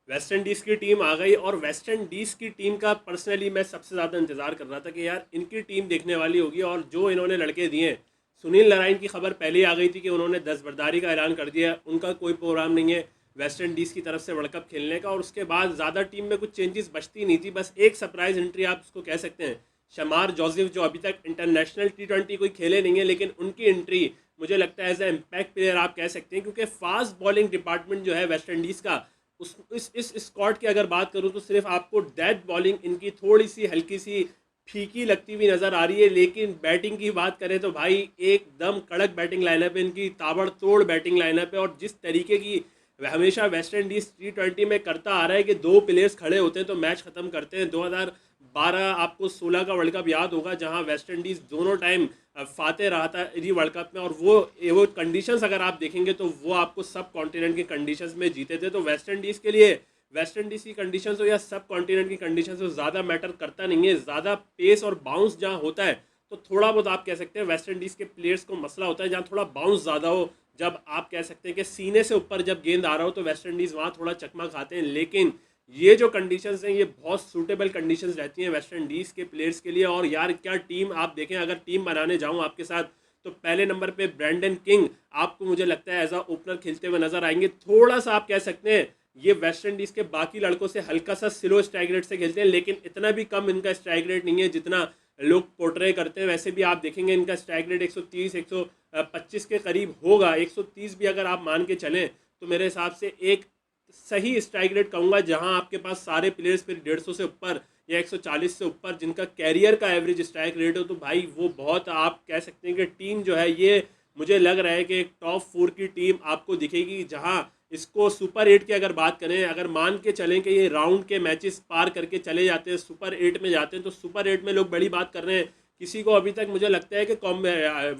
West Indies की team आ गई और वेस्ट इंडीज़ की टीम का पर्सनली मैं सबसे ज़्यादा इंतज़ार कर रहा था कि यार इनकी टीम देखने वाली होगी। और जो इन्होंने लड़के दिए हैं, सुनील नारायण की खबर पहले ही आ गई थी कि उन्होंने दस्तबरदारी का ऐलान कर दिया, उनका कोई प्रोग्राम नहीं है वेस्ट इंडीज़ की तरफ से वर्ल्ड कप खेलने का। और उसके बाद ज़्यादा टीम में कुछ चेंजेस बचती नहीं थी, बस एक सरप्राइज एंट्री आप उसको कह सकते हैं, शमार जोसेफ, जो अभी तक इंटरनेशनल T20 कोई खेले नहीं है, लेकिन उनकी एंट्री मुझे लगता है एज ए इम्पैक्ट प्लेयर आप कह सकते हैं, क्योंकि फास्ट बॉलिंग डिपार्टमेंट जो है वेस्ट इंडीज़ का, उस इस स्क्वाड की अगर बात करूं तो सिर्फ आपको डेथ बॉलिंग इनकी थोड़ी सी हल्की सी फीकी लगती हुई नज़र आ रही है। लेकिन बैटिंग की बात करें तो भाई एकदम कड़क बैटिंग लाइनअप है इनकी, ताबड़तोड़ बैटिंग लाइनअप है। और जिस तरीके की हमेशा वेस्ट इंडीज़ T20 में करता आ रहा है कि दो प्लेयर्स खड़े होते हैं तो मैच ख़त्म करते हैं। 2012 आपको 16 का वर्ल्ड कप याद होगा, जहां वेस्ट इंडीज़ दोनों टाइम फाते रहा था इसी वर्ल्ड कप में। और वो कंडीशंस अगर आप देखेंगे तो वो आपको सब कॉन्टिनेंट की कंडीशंस में जीते थे। तो वेस्ट इंडीज़ के लिए वेस्ट इंडीज़ की कंडीशंस हो या सब कॉन्टिनेंट की कंडीशंस हो, ज़्यादा मैटर करता नहीं है। ज़्यादा पेस और बाउंस जहाँ होता है तो थोड़ा बहुत आप कह सकते हैं वेस्ट इंडीज़ के प्लेयर्स को मसला होता है, जहाँ थोड़ा बाउंस ज़्यादा हो, जब आप कह सकते हैं कि सीने से ऊपर जब गेंद आ रहा हो तो वेस्ट इंडीज़ वहाँ थोड़ा चकमा खाते हैं। लेकिन ये जो कंडीशंस हैं ये बहुत सूटेबल कंडीशंस रहती हैं वेस्ट इंडीज़ के प्लेयर्स के लिए। और यार क्या टीम आप देखें, अगर टीम बनाने जाऊं आपके साथ तो पहले नंबर पे ब्रैंडन किंग आपको मुझे लगता है एज अ ओपनर खेलते हुए नजर आएंगे। थोड़ा सा आप कह सकते हैं ये वेस्ट इंडीज़ के बाकी लड़कों से हल्का सा स्लो स्ट्राइक रेट से खेलते हैं, लेकिन इतना भी कम इनका स्ट्राइक रेट नहीं है जितना लोग पोर्ट्रे करते हैं। वैसे भी आप देखेंगे इनका स्ट्राइक रेट 130 125 के करीब होगा, 130 भी अगर आप मान के चलें तो मेरे हिसाब से एक सही स्ट्राइक रेट कहूँगा, जहां आपके पास सारे प्लेयर्स फिर 150 से ऊपर या 140 से ऊपर जिनका कैरियर का एवरेज स्ट्राइक रेट हो, तो भाई वो बहुत आप कह सकते हैं कि टीम जो है ये मुझे लग रहा है कि एक टॉप 4 की टीम आपको दिखेगी। जहां इसको सुपर 8 की अगर बात करें, अगर मान के चलें कि ये राउंड के मैचेस पार करके चले जाते हैं, सुपर 8 में जाते हैं, तो सुपर 8 में लोग बड़ी बात कर रहे हैं। किसी को अभी तक मुझे लगता है कि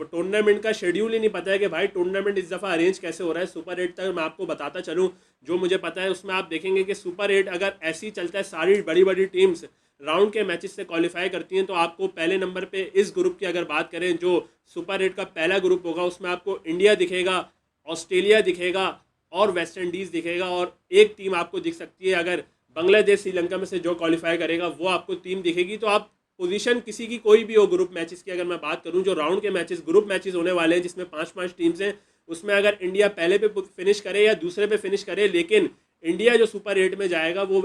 टूर्नामेंट का शेड्यूल ही नहीं पता है कि भाई टूर्नामेंट इस दफ़ा अरेंज कैसे हो रहा है। सुपर 8 तक मैं आपको बताता चलूँ, जो मुझे पता है उसमें आप देखेंगे कि सुपर 8 अगर ऐसे ही चलता है, सारी बड़ी बड़ी टीम्स राउंड के मैचेस से क्वालिफाई करती हैं, तो आपको पहले नंबर पे इस ग्रुप की अगर बात करें, जो सुपर 8 का पहला ग्रुप होगा, उसमें आपको इंडिया दिखेगा, ऑस्ट्रेलिया दिखेगा और वेस्ट इंडीज़ दिखेगा। और एक टीम आपको दिख सकती है, अगर बांग्लादेश श्रीलंका में से जो क्वालिफाई करेगा वो आपको टीम दिखेगी। तो आप पोजीशन किसी की कोई भी हो ग्रुप मैचेस की अगर मैं बात करूं, जो राउंड के मैचेस ग्रुप मैचेस होने वाले हैं जिसमें 5-5 टीम्स हैं, उसमें अगर इंडिया पहले पे फिनिश करे या दूसरे पे फिनिश करे, लेकिन इंडिया जो सुपर 8 में जाएगा वो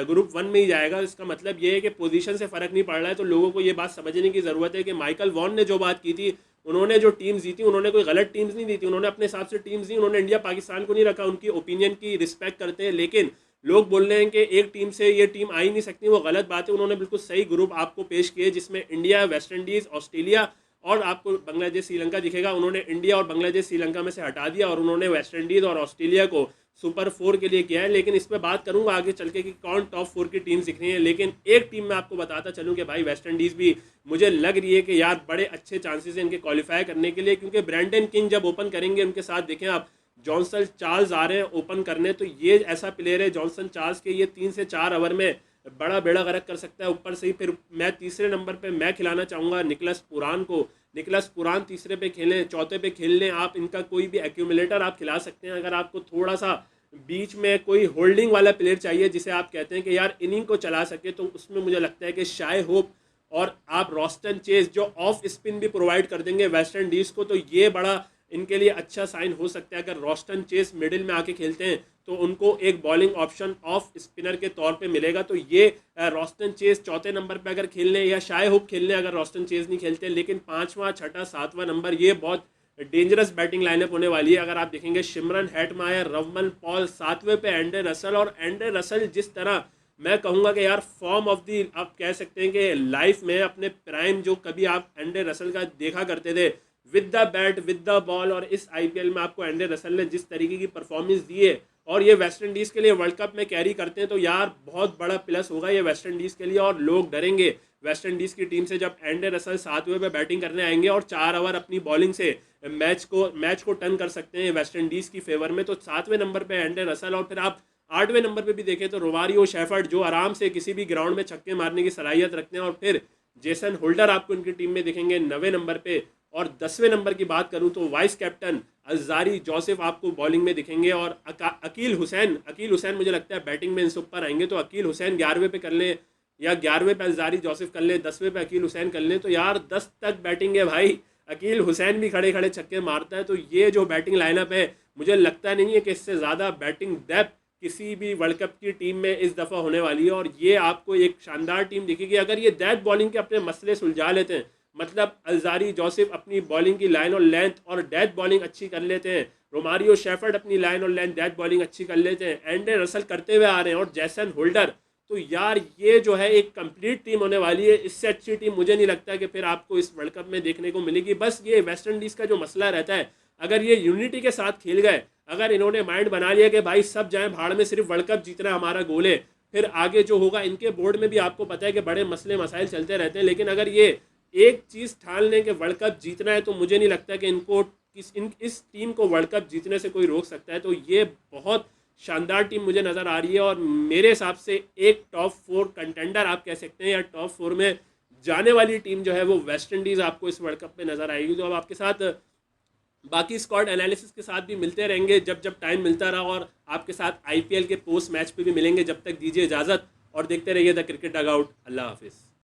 ग्रुप 1 में ही जाएगा। इसका मतलब ये है कि पोजीशन से फ़र्क नहीं पड़ रहा है। तो लोगों को ये बात समझने की ज़रूरत है कि माइकल वॉन ने जो बात की थी, उन्होंने जो टीम्स दी थी, उन्होंने कोई गलत टीम्स नहीं दी थी, उन्होंने अपने हिसाब से टीम्स दी, उन्होंने इंडिया पाकिस्तान को नहीं रखा। उनकी ओपिनियन की रिस्पेक्ट करते हैं, लेकिन लोग बोल रहे हैं कि एक टीम से ये टीम आ ही नहीं सकती, वो गलत बात है। उन्होंने बिल्कुल सही ग्रुप आपको पेश किए जिसमें इंडिया, वेस्ट इंडीज़, ऑस्ट्रेलिया और आपको बांग्लादेश श्रीलंका दिखेगा। उन्होंने इंडिया और बांग्लादेश श्रीलंका में से हटा दिया और उन्होंने वेस्ट इंडीज़ और ऑस्ट्रेलिया को सुपर 4 के लिए किया है। लेकिन इस पर बात करूंगा आगे चल के कि कौन टॉप 4 की टीम दिख रही है। लेकिन एक टीम मैं आपको बताता चलूँ कि भाई वेस्ट इंडीज़ भी मुझे लग रही है कि यार बड़े अच्छे चांसेस हैं इनके क्वालिफाई करने के लिए, क्योंकि ब्रैंडन किंग जब ओपन करेंगे, उनके साथ देखें आप जॉनसन चार्ल्स आ रहे हैं ओपन करने। तो ये ऐसा प्लेयर है जॉनसन चार्ल्स के, ये 3 से 4 ओवर में बड़ा बेड़ा गर्क कर सकता है। ऊपर से ही फिर मैं तीसरे नंबर पे मैं खिलाना चाहूँगा निकलस पुरान को। निकलस पुरान तीसरे पे खेलें, चौथे पे खेल लें आप, इनका कोई भी एक्यूमुलेटर आप खिला सकते हैं। अगर आपको थोड़ा सा बीच में कोई होल्डिंग वाला प्लेयर चाहिए जिसे आप कहते हैं कि यार इनिंग को चला सके, तो उसमें मुझे लगता है कि शाय होप और आप रॉस्टन चेज जो ऑफ स्पिन भी प्रोवाइड कर देंगे वेस्ट इंडीज़ को, तो ये बड़ा इनके लिए अच्छा साइन हो सकता है। अगर रॉस्टन चेज मिडिल में आके खेलते हैं तो उनको एक बॉलिंग ऑप्शन ऑफ स्पिनर के तौर पे मिलेगा। तो ये रॉस्टन चेज चौथे नंबर पे अगर खेलने, या शाय होप खेलने अगर रॉस्टन चेज नहीं खेलते, लेकिन 5वां 6ठा 7वां नंबर ये बहुत डेंजरस बैटिंग लाइनअप होने वाली है। अगर आप देखेंगे शिमरन हेटमायर, रवमन पॉल, 7वें पे एंड्रे रसल। और एंड्रे रसल जिस तरह मैं कहूँगा कि यार फॉर्म ऑफ दी, आप कह सकते हैं कि लाइफ में अपने प्राइम जो कभी आप एंड्रे रसल का देखा करते थे with the bat with the ball, और इस आईपीएल में आपको एंड्रे रसल ने जिस तरीके की परफॉर्मेंस दी है और ये वेस्ट इंडीज़ के लिए वर्ल्ड कप में कैरी करते हैं, तो यार बहुत बड़ा प्लस होगा ये वेस्ट इंडीज़ के लिए। और लोग डरेंगे वेस्ट इंडीज़ की टीम से जब एंड्रे रसल 7वें पे बैटिंग करने आएंगे और 4 ओवर अपनी बॉलिंग से मैच को टर्न कर सकते हैं वेस्ट इंडीज़ की फेवर में। तो 7वें नंबर पे एंड्रे रसल, और फिर आप 8वें नंबर पे भी देखें तो रोमारियो शेफर्ड जो आराम से किसी भी ग्राउंड में छक्के मारने की सलाहियत रखते हैं। और फिर जेसन होल्डर आपको इनकी टीम में दिखेंगे 9वें नंबर पे। और 10वें नंबर की बात करूं तो वाइस कैप्टन अज़ारी जोसेफ आपको बॉलिंग में दिखेंगे, और अकील हुसैन मुझे लगता है बैटिंग में इनसे ऊपर आएंगे। तो अकील हुसैन 11वें पे कर लें या 11वें पे अज़ारी जोसेफ कर लें, 10वें पे अकील हुसैन कर लें, तो यार 10 तक बैटिंग है भाई। अकील हुसैन भी खड़े खड़े छक्के मारता है। तो ये जो बैटिंग लाइनअप है, मुझे लगता नहीं है कि इससे ज़्यादा बैटिंग डेप्थ किसी भी वर्ल्ड कप की टीम में इस दफ़ा होने वाली है। और ये आपको एक शानदार टीम दिखेगी अगर ये डेथ बॉलिंग के अपने मसले सुलझा लेते हैं। मतलब अज़ारी जोसेफ अपनी बॉलिंग की लाइन और लेंथ और डेथ बॉलिंग अच्छी कर लेते हैं, रोमारियो शेफर्ड अपनी लाइन और लेंथ डेथ बॉलिंग अच्छी कर लेते हैं, एंड्रे रसल करते हुए आ रहे हैं, और जैसन होल्डर, तो यार ये जो है एक कंप्लीट टीम होने वाली है। इससे अच्छी टीम मुझे नहीं लगता कि फिर आपको इस वर्ल्ड कप में देखने को मिलेगी। बस ये वेस्ट इंडीज़ का जो मसला रहता है, अगर ये यूनिटी के साथ खेल गए, अगर इन्होंने माइंड बना लिया कि भाई सब जाएं भाड़ में, सिर्फ वर्ल्ड कप जीतना हमारा गोल है, फिर आगे जो होगा, इनके बोर्ड में भी आपको पता है कि बड़े मसले मसाइल चलते रहते हैं, लेकिन अगर ये एक चीज़ ठान लें कि वर्ल्ड कप जीतना है, तो मुझे नहीं लगता कि इनको इस टीम को वर्ल्ड कप जीतने से कोई रोक सकता है। तो ये बहुत शानदार टीम मुझे नज़र आ रही है, और मेरे हिसाब से एक टॉप 4 कंटेंडर आप कह सकते हैं, या टॉप 4 में जाने वाली टीम जो है वो वेस्ट इंडीज़ आपको इस वर्ल्ड कप में नज़र आएगी। तो अब आपके साथ बाकी स्क्वाड एनालिसिस के साथ भी मिलते रहेंगे जब जब टाइम मिलता रहा, और आपके साथ IPL के पोस्ट मैच पे भी मिलेंगे। जब तक दीजिए इजाज़त और देखते रहिए द क्रिकेट डगआउट। अल्लाह हाफिज़।